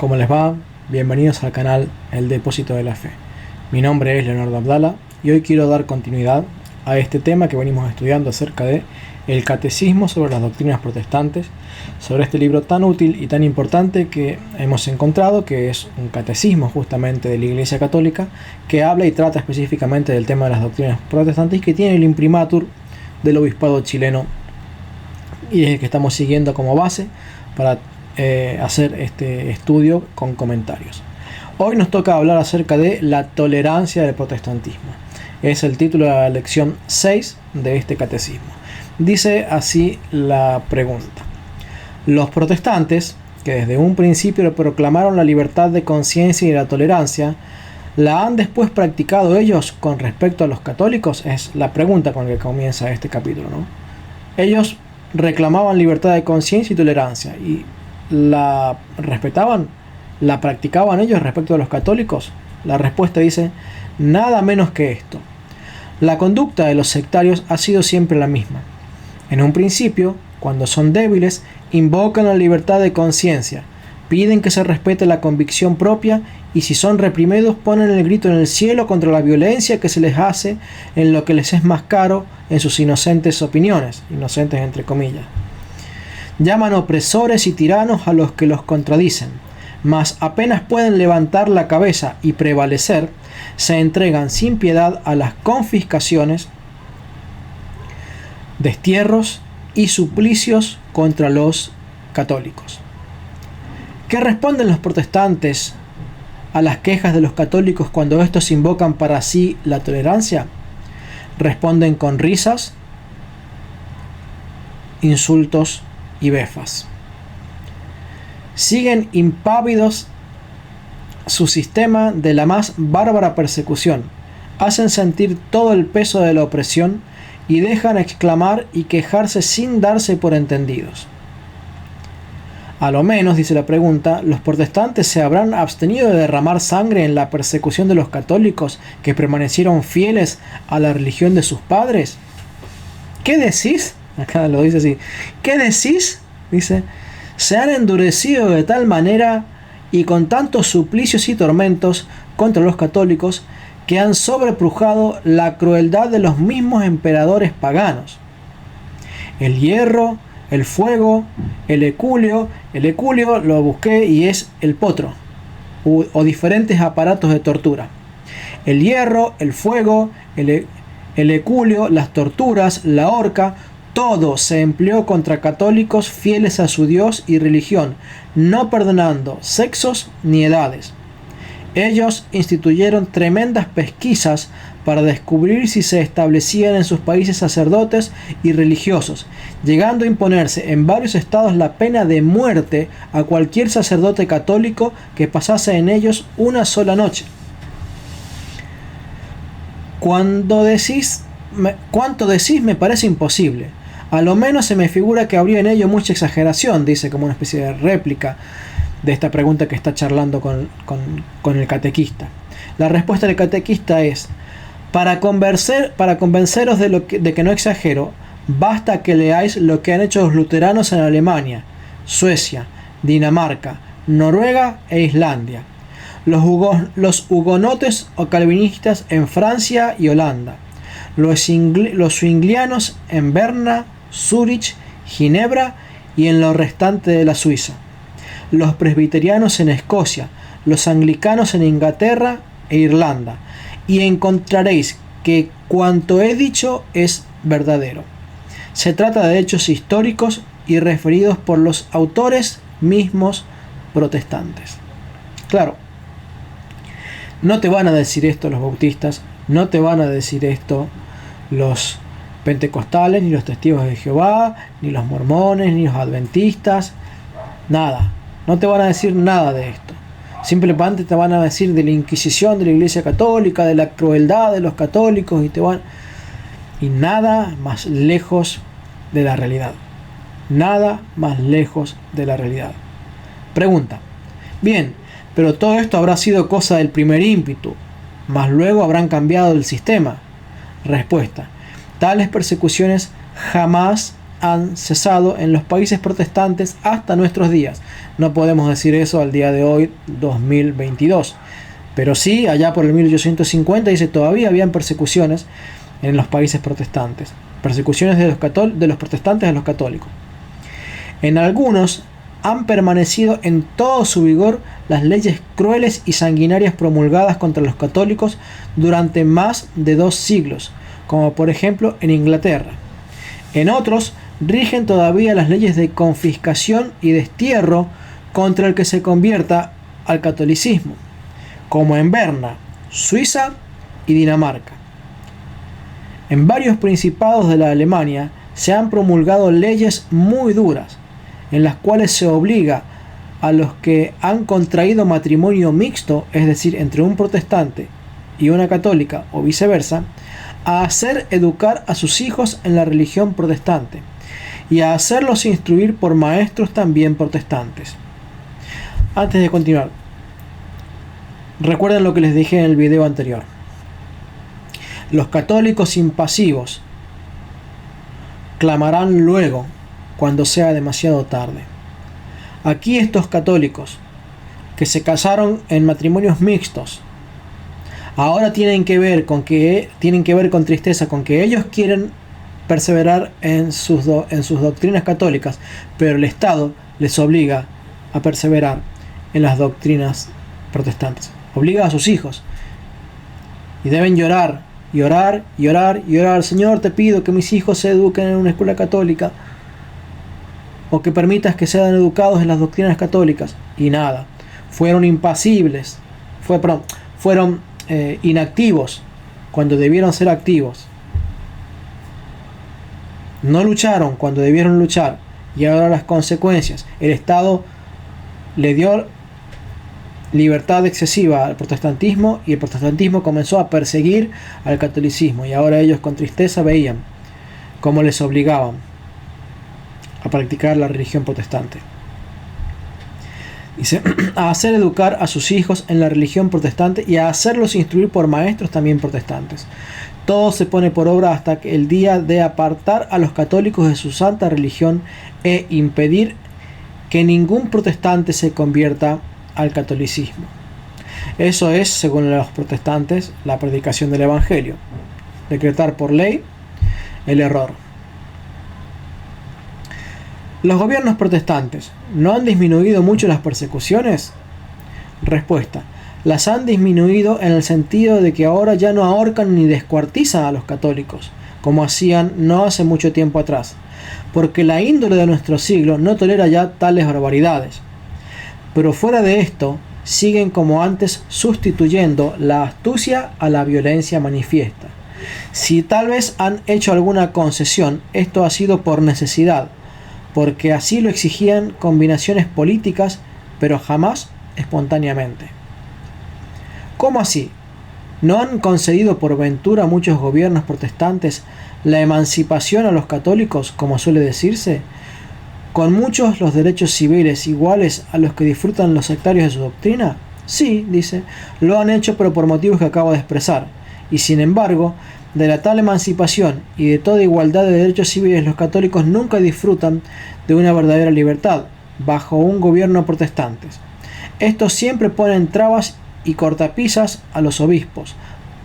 ¿Cómo les va? Bienvenidos al canal El Depósito de la Fe. Mi nombre es Leonardo Abdala y hoy quiero dar continuidad a este tema que venimos estudiando acerca de el Catecismo sobre las doctrinas protestantes, sobre este libro tan útil y tan importante que hemos encontrado, que es un catecismo justamente de la Iglesia Católica, que habla y trata específicamente del tema de las doctrinas protestantes y que tiene el imprimatur del obispado chileno y es el que estamos siguiendo como base para hacer este estudio con comentarios. Hoy nos toca hablar acerca de la tolerancia del protestantismo. Es el título de la lección 6 de este catecismo. Dice así la pregunta: los protestantes, que desde un principio proclamaron la libertad de conciencia y la tolerancia, ¿la han después practicado ellos con respecto a los católicos? Es la pregunta con la que comienza este capítulo, ¿no? Ellos reclamaban libertad de conciencia y tolerancia, y ¿la respetaban? ¿La practicaban ellos respecto a los católicos? La respuesta dice: nada menos que esto. La conducta de los sectarios ha sido siempre la misma. En un principio, cuando son débiles, invocan la libertad de conciencia, piden que se respete la convicción propia y si son reprimidos ponen el grito en el cielo contra la violencia que se les hace en lo que les es más caro en sus inocentes opiniones, inocentes entre comillas. Llaman opresores y tiranos a los que los contradicen, mas apenas pueden levantar la cabeza y prevalecer, se entregan sin piedad a las confiscaciones, destierros y suplicios contra los católicos. ¿Qué responden los protestantes a las quejas de los católicos cuando estos invocan para sí la tolerancia? Responden con risas, insultos y befas. Siguen impávidos su sistema de la más bárbara persecución, hacen sentir todo el peso de la opresión y dejan exclamar y quejarse sin darse por entendidos. A lo menos, dice la pregunta, ¿los protestantes se habrán abstenido de derramar sangre en la persecución de los católicos que permanecieron fieles a la religión de sus padres? ¿Qué decís? Acá lo dice así. ¿Qué decís? Dice: se han endurecido de tal manera y con tantos suplicios y tormentos contra los católicos que han sobrepujado la crueldad de los mismos emperadores paganos. El hierro, el fuego, el eculio lo busqué y es el potro o diferentes aparatos de tortura. El hierro, el fuego, el eculio, las torturas, la horca, todo se empleó contra católicos fieles a su Dios y religión, no perdonando sexos ni edades. Ellos instituyeron tremendas pesquisas para descubrir si se establecían en sus países sacerdotes y religiosos, llegando a imponerse en varios estados la pena de muerte a cualquier sacerdote católico que pasase en ellos una sola noche. ¿Cuánto decís me parece imposible? A lo menos se me figura que habría en ello mucha exageración, dice como una especie de réplica de esta pregunta que está charlando con el catequista. La respuesta del catequista es: para convenceros de que no exagero, basta que leáis lo que han hecho los luteranos en Alemania, Suecia, Dinamarca, Noruega e Islandia, los hugonotes o calvinistas en Francia y Holanda, los zwinglianos en Berna, Zúrich, Ginebra y en lo restante de la Suiza, los presbiterianos en Escocia, los anglicanos en Inglaterra e Irlanda, y encontraréis que cuanto he dicho es verdadero. Se trata de hechos históricos y referidos por los autores mismos protestantes. Claro, no te van a decir esto los bautistas, no te van a decir esto los pentecostales, ni los testigos de Jehová, ni los mormones, ni los adventistas, nada. No te van a decir nada de esto. Simplemente te van a decir de la Inquisición de la Iglesia Católica, de la crueldad de los católicos, y nada más lejos de la realidad. Nada más lejos de la realidad. Pregunta: bien, pero todo esto habrá sido cosa del primer ímpetu, mas luego habrán cambiado el sistema. Respuesta: tales persecuciones jamás han cesado en los países protestantes hasta nuestros días. No podemos decir eso al día de hoy, 2022. Pero sí, allá por el 1850 dice todavía habían persecuciones en los países protestantes. Persecuciones de los protestantes a los católicos. En algunos han permanecido en todo su vigor las leyes crueles y sanguinarias promulgadas contra los católicos durante más de 2 siglos, como por ejemplo en Inglaterra. En otros rigen todavía las leyes de confiscación y destierro contra el que se convierta al catolicismo, como en Berna, Suiza y Dinamarca. En varios principados de la Alemania se han promulgado leyes muy duras, en las cuales se obliga a los que han contraído matrimonio mixto, es decir, entre un protestante y una católica o viceversa, a hacer educar a sus hijos en la religión protestante y a hacerlos instruir por maestros también protestantes. Antes de continuar, recuerden lo que les dije en el video anterior. Los católicos impasivos clamarán luego cuando sea demasiado tarde. Aquí estos católicos que se casaron en matrimonios mixtos ahora tienen que ver con tristeza con que ellos quieren perseverar en sus doctrinas católicas, pero el Estado les obliga a perseverar en las doctrinas protestantes. Obliga a sus hijos y deben llorar y orar y orar y orar. Señor, te pido que mis hijos se eduquen en una escuela católica, o que permitas que sean educados en las doctrinas católicas. Y nada, fueron impasibles, fueron inactivos cuando debieron ser activos. No lucharon cuando debieron luchar, y ahora las consecuencias. El Estado le dio libertad excesiva al protestantismo, y el protestantismo comenzó a perseguir al catolicismo, y ahora ellos con tristeza veían cómo les obligaban a practicar la religión protestante. Dice, a hacer educar a sus hijos en la religión protestante y a hacerlos instruir por maestros también protestantes. Todo se pone por obra hasta el día de apartar a los católicos de su santa religión e impedir que ningún protestante se convierta al catolicismo. Eso es, según los protestantes, la predicación del Evangelio. Decretar por ley el error. ¿Los gobiernos protestantes no han disminuido mucho las persecuciones? Respuesta: las han disminuido en el sentido de que ahora ya no ahorcan ni descuartizan a los católicos, como hacían no hace mucho tiempo atrás, porque la índole de nuestro siglo no tolera ya tales barbaridades. Pero fuera de esto, siguen como antes sustituyendo la astucia a la violencia manifiesta. Si tal vez han hecho alguna concesión, esto ha sido por necesidad, porque así lo exigían combinaciones políticas, pero jamás espontáneamente. ¿Cómo así? ¿No han concedido por ventura muchos gobiernos protestantes la emancipación a los católicos, como suele decirse, con muchos los derechos civiles iguales a los que disfrutan los sectarios de su doctrina? Sí, dice, lo han hecho, pero por motivos que acabo de expresar. Y sin embargo, de la tal emancipación y de toda igualdad de derechos civiles, los católicos nunca disfrutan de una verdadera libertad bajo un gobierno protestante. Estos siempre ponen trabas y cortapisas a los obispos,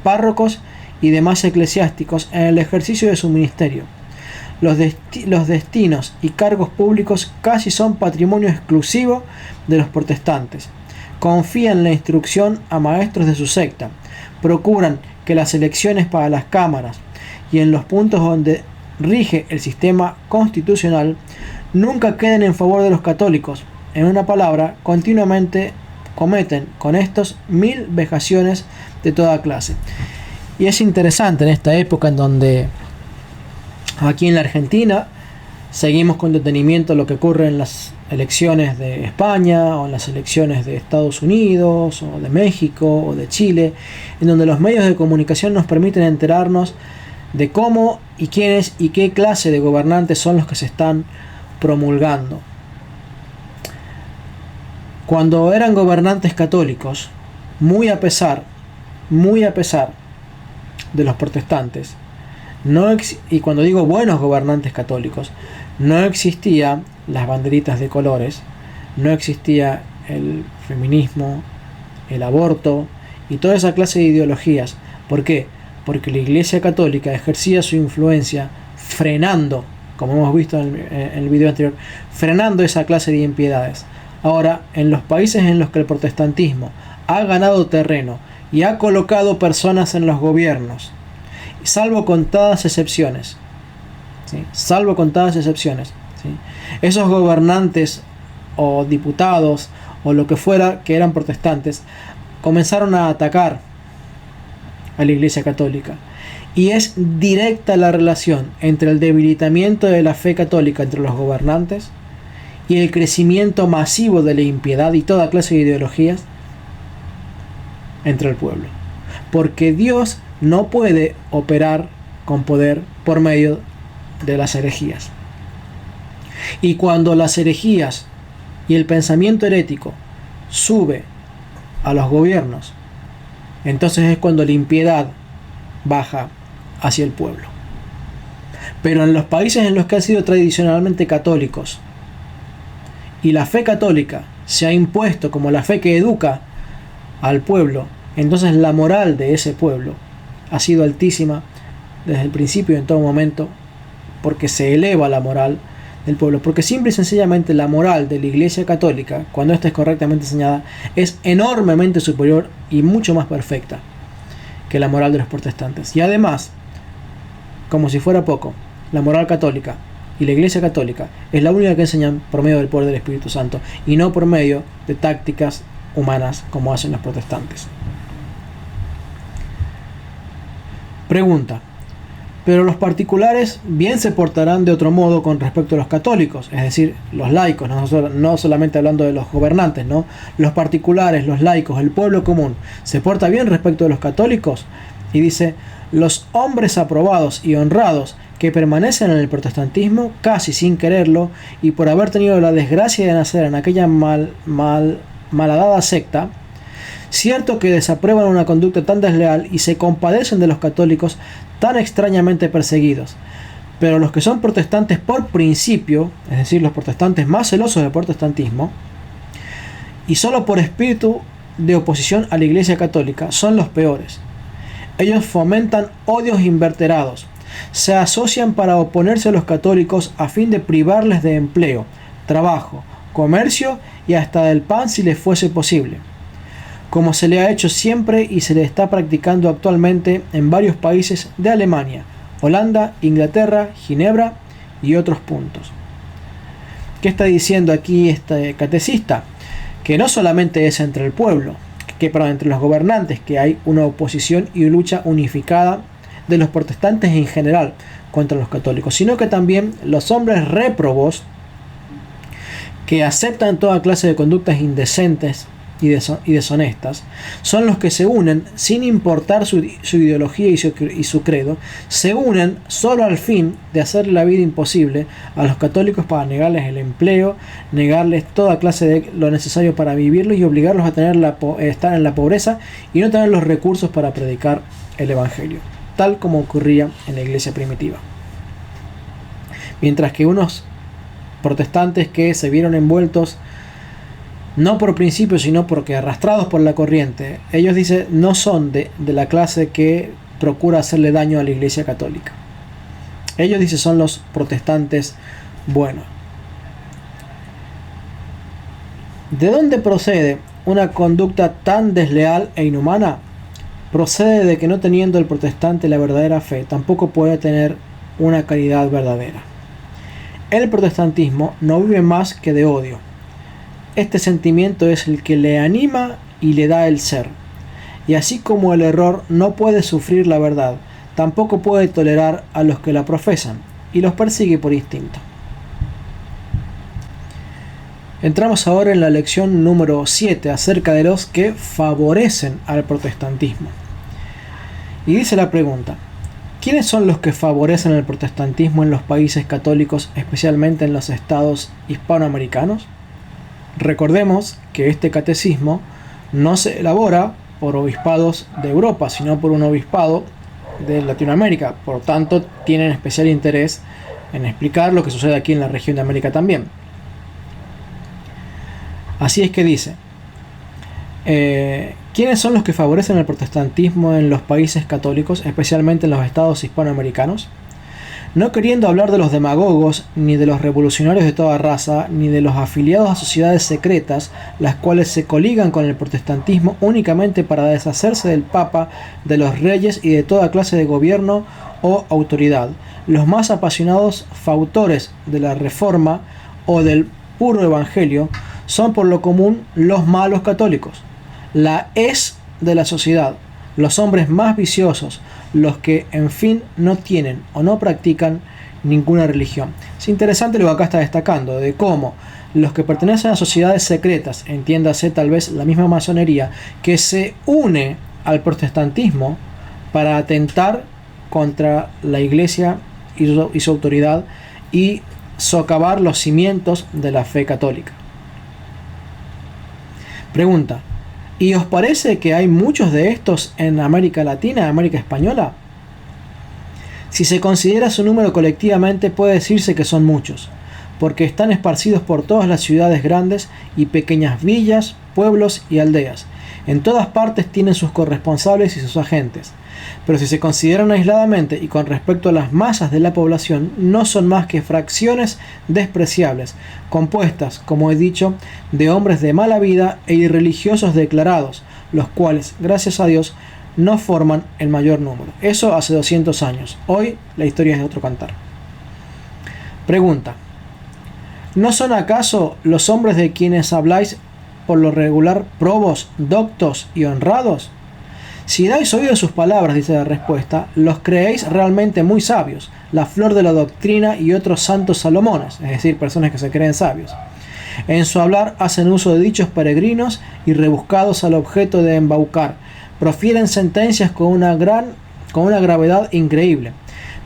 párrocos y demás eclesiásticos en el ejercicio de su ministerio. Los destinos y cargos públicos casi son patrimonio exclusivo de los protestantes. Confían la instrucción a maestros de su secta. Procuran que las elecciones para las cámaras y en los puntos donde rige el sistema constitucional nunca queden en favor de los católicos. En una palabra, continuamente cometen con estos 1000 vejaciones de toda clase. Y es interesante en esta época en donde aquí en la Argentina seguimos con detenimiento lo que ocurre en las elecciones de España o en las elecciones de Estados Unidos o de México o de Chile, en donde los medios de comunicación nos permiten enterarnos de cómo y quiénes y qué clase de gobernantes son los que se están promulgando. Cuando eran gobernantes católicos, muy a pesar de los protestantes, y cuando digo buenos gobernantes católicos, no existía las banderitas de colores, no existía el feminismo, el aborto y toda esa clase de ideologías. ¿Por qué? Porque la Iglesia Católica ejercía su influencia frenando, como hemos visto en el video anterior, frenando esa clase de impiedades. Ahora, en los países en los que el protestantismo ha ganado terreno y ha colocado personas en los gobiernos, salvo contadas excepciones, ¿sí? Salvo contadas excepciones, ¿sí? Esos gobernantes o diputados o lo que fuera que eran protestantes comenzaron a atacar a la Iglesia Católica, y es directa la relación entre el debilitamiento de la fe católica entre los gobernantes y el crecimiento masivo de la impiedad y toda clase de ideologías entre el pueblo, porque Dios no puede operar con poder por medio de las herejías. Y cuando las herejías y el pensamiento herético sube a los gobiernos, entonces es cuando la impiedad baja hacia el pueblo. Pero en los países en los que han sido tradicionalmente católicos y la fe católica se ha impuesto como la fe que educa al pueblo, entonces la moral de ese pueblo ha sido altísima desde el principio y en todo momento, porque se eleva la moral del pueblo, porque simple y sencillamente la moral de la Iglesia Católica, cuando ésta es correctamente enseñada, es enormemente superior y mucho más perfecta que la moral de los protestantes. Y además, como si fuera poco, la moral católica y la Iglesia Católica es la única que enseñan por medio del poder del Espíritu Santo y no por medio de tácticas humanas como hacen los protestantes. Pregunta: pero los particulares bien se portarán de otro modo con respecto a los católicos, es decir, los laicos, no solamente hablando de los gobernantes, ¿no? Los particulares, los laicos, el pueblo común, ¿se porta bien respecto a los católicos? Y dice: los hombres aprobados y honrados que permanecen en el protestantismo casi sin quererlo y por haber tenido la desgracia de nacer en aquella malhadada secta, cierto que desaprueban una conducta tan desleal y se compadecen de los católicos tan extrañamente perseguidos. Pero los que son protestantes por principio, es decir, los protestantes más celosos del protestantismo, y solo por espíritu de oposición a la Iglesia Católica, son los peores. Ellos fomentan odios inverterados, se asocian para oponerse a los católicos a fin de privarles de empleo, trabajo, comercio y hasta del pan si les fuese posible, como se le ha hecho siempre y se le está practicando actualmente en varios países de Alemania, Holanda, Inglaterra, Ginebra y otros puntos. ¿Qué está diciendo aquí este catecista? Que no solamente es entre el pueblo, entre los gobernantes, que hay una oposición y lucha unificada de los protestantes en general contra los católicos, sino que también los hombres réprobos que aceptan toda clase de conductas indecentes y deshonestas, son los que se unen sin importar su ideología y su credo, se unen solo al fin de hacerle la vida imposible a los católicos para negarles el empleo, negarles toda clase de lo necesario para vivirlo y obligarlos a estar en la pobreza y no tener los recursos para predicar el evangelio, tal como ocurría en la iglesia primitiva. Mientras que unos protestantes que se vieron envueltos no por principio, sino porque arrastrados por la corriente, ellos dicen no son de la clase que procura hacerle daño a la Iglesia Católica. Ellos dicen son los protestantes buenos. ¿De dónde procede una conducta tan desleal e inhumana? Procede de que no teniendo el protestante la verdadera fe, tampoco puede tener una caridad verdadera. El protestantismo no vive más que de odio. Este sentimiento es el que le anima y le da el ser. Y así como el error no puede sufrir la verdad, tampoco puede tolerar a los que la profesan, y los persigue por instinto. Entramos ahora en la lección número 7 acerca de los que favorecen al protestantismo. Y dice la pregunta: ¿quiénes son los que favorecen el protestantismo en los países católicos, especialmente en los estados hispanoamericanos? Recordemos que este catecismo no se elabora por obispados de Europa, sino por un obispado de Latinoamérica. Por tanto, tienen especial interés en explicar lo que sucede aquí en la región de América también. Así es que dice, ¿quiénes son los que favorecen el protestantismo en los países católicos, especialmente en los estados hispanoamericanos? No queriendo hablar de los demagogos, ni de los revolucionarios de toda raza, ni de los afiliados a sociedades secretas, las cuales se coligan con el protestantismo únicamente para deshacerse del Papa, de los reyes y de toda clase de gobierno o autoridad, los más apasionados fautores de la Reforma o del puro Evangelio, son por lo común los malos católicos, la hez de la sociedad, los hombres más viciosos, los que en fin no tienen o no practican ninguna religión. Es interesante lo que acá está destacando, de cómo los que pertenecen a sociedades secretas, entiéndase tal vez la misma masonería, que se une al protestantismo para atentar contra la iglesia y su autoridad y socavar los cimientos de la fe católica. Pregunta: ¿y os parece que hay muchos de estos en América Latina, América Española? Si se considera su número colectivamente, puede decirse que son muchos, porque están esparcidos por todas las ciudades grandes y pequeñas villas, pueblos y aldeas. En todas partes tienen sus corresponsables y sus agentes. Pero si se consideran aisladamente y con respecto a las masas de la población, no son más que fracciones despreciables, compuestas, como he dicho, de hombres de mala vida e irreligiosos declarados, los cuales, gracias a Dios, no forman el mayor número. Eso hace 200 años. Hoy la historia es de otro cantar. Pregunta: ¿no son acaso los hombres de quienes habláis por lo regular probos, doctos y honrados? Si dais oído a sus palabras, dice la respuesta, los creéis realmente muy sabios, la flor de la doctrina y otros santos Salomones, es decir, personas que se creen sabios. En su hablar hacen uso de dichos peregrinos y rebuscados al objeto de embaucar. Profieren sentencias con una gravedad increíble,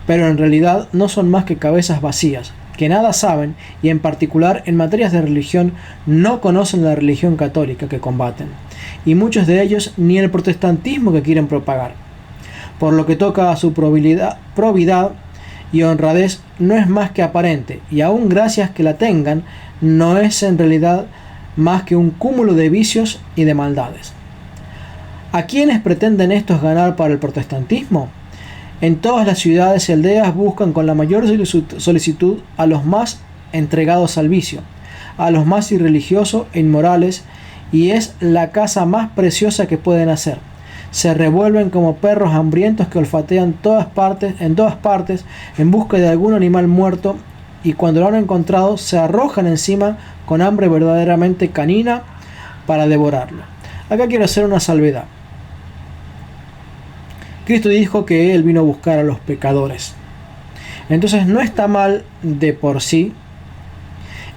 pero en realidad no son más que cabezas vacías, que nada saben y en particular en materias de religión no conocen la religión católica que combaten, y muchos de ellos ni el protestantismo que quieren propagar. Por lo que toca a su probidad y honradez, no es más que aparente, y aun gracias que la tengan, no es en realidad más que un cúmulo de vicios y de maldades. ¿A quiénes pretenden estos ganar para el protestantismo? En todas las ciudades y aldeas buscan con la mayor solicitud a los más entregados al vicio, a los más irreligiosos e inmorales, y es la caza más preciosa que pueden hacer. Se revuelven como perros hambrientos que olfatean en todas partes en busca de algún animal muerto, y cuando lo han encontrado se arrojan encima con hambre verdaderamente canina para devorarlo. Acá quiero hacer una salvedad. Cristo dijo que Él vino a buscar a los pecadores. Entonces no está mal de por sí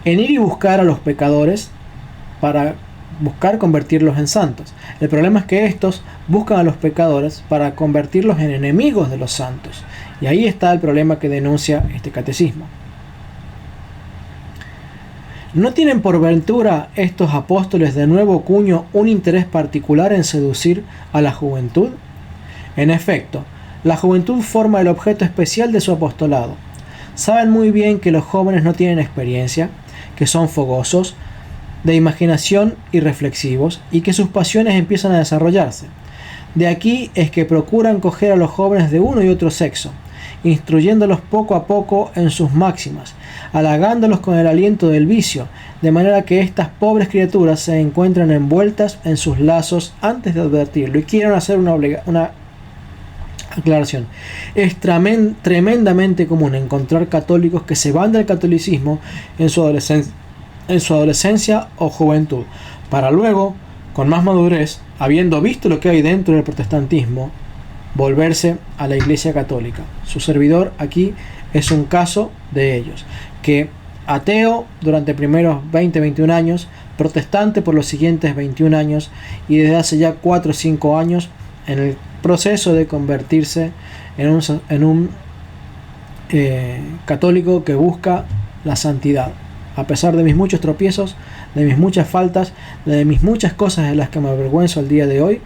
en ir y buscar a los pecadores para buscar convertirlos en santos. El problema es que estos buscan a los pecadores para convertirlos en enemigos de los santos. Y ahí está el problema que denuncia este catecismo. ¿No tienen por ventura estos apóstoles de nuevo cuño un interés particular en seducir a la juventud? En efecto, la juventud forma el objeto especial de su apostolado. Saben muy bien que los jóvenes no tienen experiencia, que son fogosos, de imaginación y reflexivos, y que sus pasiones empiezan a desarrollarse. De aquí es que procuran coger a los jóvenes de uno y otro sexo, instruyéndolos poco a poco en sus máximas, halagándolos con el aliento del vicio, de manera que estas pobres criaturas se encuentran envueltas en sus lazos antes de advertirlo. Y quiero hacer una aclaración. Es tremendamente común encontrar católicos que se van del catolicismo en su adolescencia o juventud, para luego, con más madurez, habiendo visto lo que hay dentro del protestantismo, volverse a la Iglesia Católica. Su servidor aquí es un caso de ellos, que ateo durante primeros 20-21 años, protestante por los siguientes 21 años, y desde hace ya 4 o 5 años en el proceso de convertirse en un católico que busca la santidad. A pesar de mis muchos tropiezos, de mis muchas faltas, de mis muchas cosas de las que me avergüenzo al día de hoy,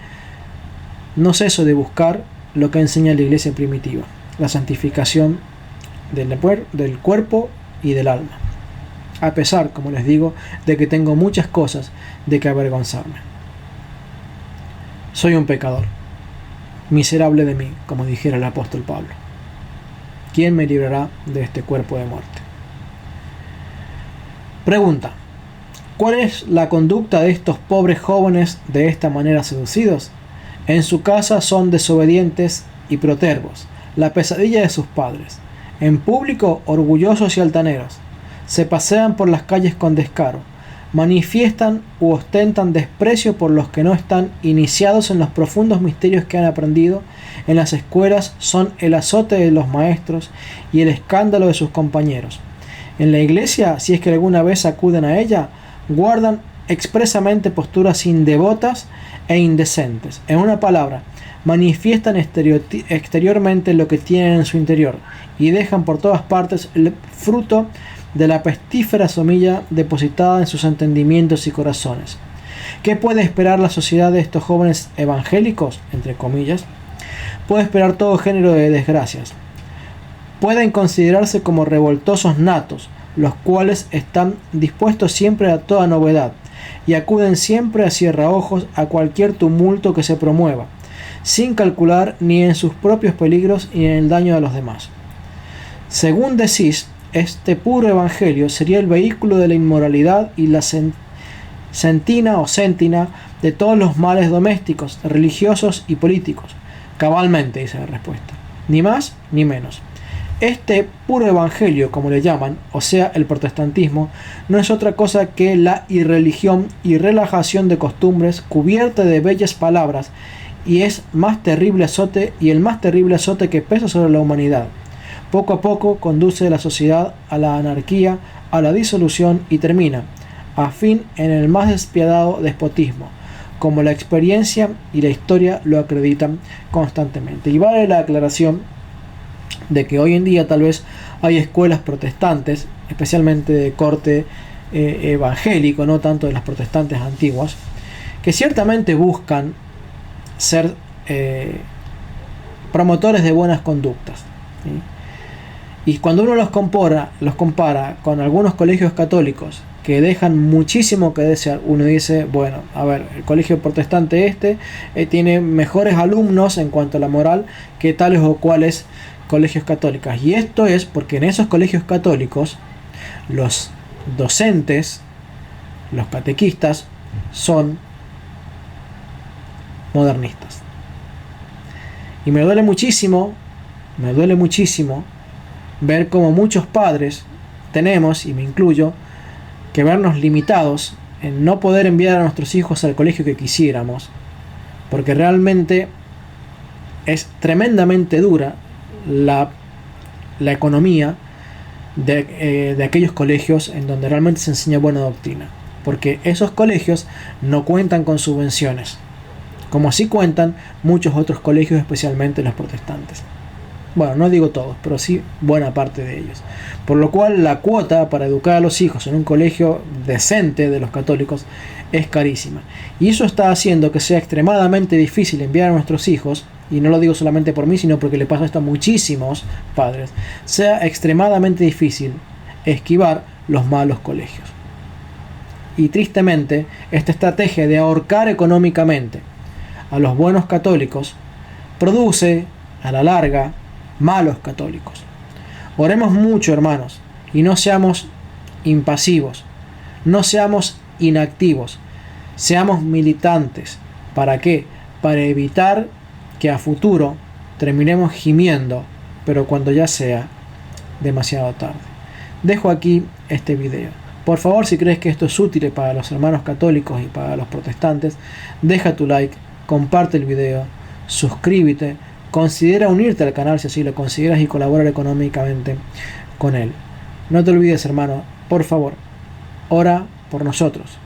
no ceso de buscar lo que enseña la iglesia primitiva, la santificación del cuerpo y del alma, a pesar, como les digo, de que tengo muchas cosas de que avergonzarme. Soy un pecador, miserable de mí, como dijera el apóstol Pablo. ¿Quién me librará de este cuerpo de muerte? Pregunta: ¿cuál es la conducta de estos pobres jóvenes de esta manera seducidos? En su casa son desobedientes y protervos, la pesadilla de sus padres. En público, orgullosos y altaneros. Se pasean por las calles con descaro. Manifiestan u ostentan desprecio por los que no están iniciados en los profundos misterios que han aprendido. En las escuelas son el azote de los maestros y el escándalo de sus compañeros. En la iglesia, si es que alguna vez acuden a ella, guardan expresamente posturas indevotas e indecentes. En una palabra, manifiestan exteriormente lo que tienen en su interior y dejan por todas partes el fruto de la pestífera semilla depositada en sus entendimientos y corazones. ¿Qué puede esperar la sociedad de estos jóvenes evangélicos? Entre comillas. Puede esperar todo género de desgracias. Pueden considerarse como revoltosos natos, los cuales están dispuestos siempre a toda novedad y acuden siempre a cierraojos a cualquier tumulto que se promueva, sin calcular ni en sus propios peligros ni en el daño de los demás. Según decís, este puro evangelio sería el vehículo de la inmoralidad y la sentina o séntina de todos los males domésticos, religiosos y políticos. Cabalmente, dice la respuesta. Ni más ni menos. Este puro evangelio, como le llaman, o sea, el protestantismo, no es otra cosa que la irreligión y relajación de costumbres cubierta de bellas palabras, y es el más terrible azote que pesa sobre la humanidad. Poco a poco conduce la sociedad a la anarquía, a la disolución y termina, a fin, en el más despiadado despotismo, como la experiencia y la historia lo acreditan constantemente. Y vale la aclaración de que hoy en día tal vez hay escuelas protestantes, especialmente de corte evangélico, no tanto de las protestantes antiguas, que ciertamente buscan ser promotores de buenas conductas, ¿sí? Y cuando uno los compara con algunos colegios católicos que dejan muchísimo que desear, uno dice, bueno, a ver, el colegio protestante tiene mejores alumnos en cuanto a la moral que tales o cuales colegios católicos. Y esto es porque en esos colegios católicos los docentes, los catequistas, son modernistas. Y me duele muchísimo ver cómo muchos padres tenemos, y me incluyo, que vernos limitados en no poder enviar a nuestros hijos al colegio que quisiéramos, porque realmente es tremendamente dura la economía de aquellos colegios en donde realmente se enseña buena doctrina, porque esos colegios no cuentan con subvenciones, como así cuentan muchos otros colegios, especialmente los protestantes. Bueno, no digo todos, pero sí buena parte de ellos. Por lo cual la cuota para educar a los hijos en un colegio decente de los católicos es carísima. Y eso está haciendo que sea extremadamente difícil enviar a nuestros hijos, y no lo digo solamente por mí, sino porque le pasa esto a muchísimos padres, sea extremadamente difícil esquivar los malos colegios. Y tristemente, esta estrategia de ahorcar económicamente a los buenos católicos produce, a la larga, malos católicos. Oremos mucho, hermanos, y no seamos impasivos, no seamos inactivos, seamos militantes. ¿Para qué? Para evitar que a futuro terminemos gimiendo, pero cuando ya sea demasiado tarde. Dejo aquí este video. Por favor, si crees que esto es útil para los hermanos católicos y para los protestantes, deja tu like, comparte el video, suscríbete, considera unirte al canal si así lo consideras y colaborar económicamente con él. No te olvides, hermano, por favor, ora por nosotros.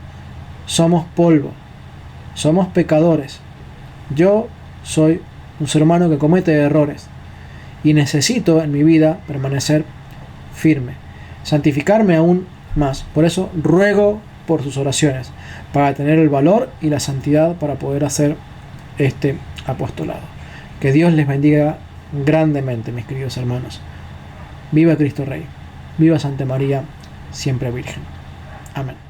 Somos polvo, somos pecadores. Yo soy un ser humano que comete errores y necesito en mi vida permanecer firme, santificarme aún más. Por eso ruego por sus oraciones, para tener el valor y la santidad para poder hacer este apostolado. Que Dios les bendiga grandemente, mis queridos hermanos. Viva Cristo Rey. Viva Santa María, siempre Virgen. Amén.